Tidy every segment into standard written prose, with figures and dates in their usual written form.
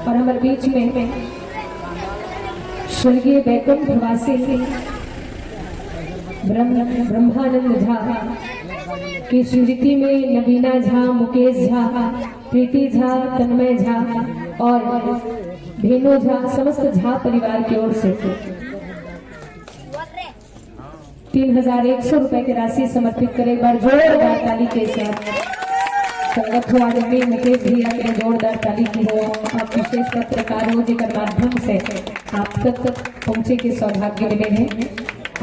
और हमारे बीच में स्वर्गीय वैकुंठ वासी ब्रह्मानंद झा की स्मृति में नवीना झा, मुकेश झा, प्रीति झा, तन्मय झा और भेनु झा समस्त झा परिवार की ओर से 3100 रुपए की राशि समर्पित करे। एक बार जोरदार ताली के साथ संगत हो आदमी मुकेश भैया के जोरदार ताली की हो। आप विशेष पत्रकार हो जिनके माध्यम से आप तक पहुंचे के सौभाग्य मिले हैं।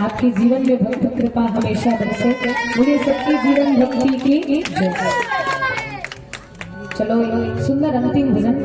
आपके जीवन में भक्त कृपा हमेशा बरसे। मुझे सबकी जीवन भक्ति की जय। चलो सुंदर अंतिम भजन।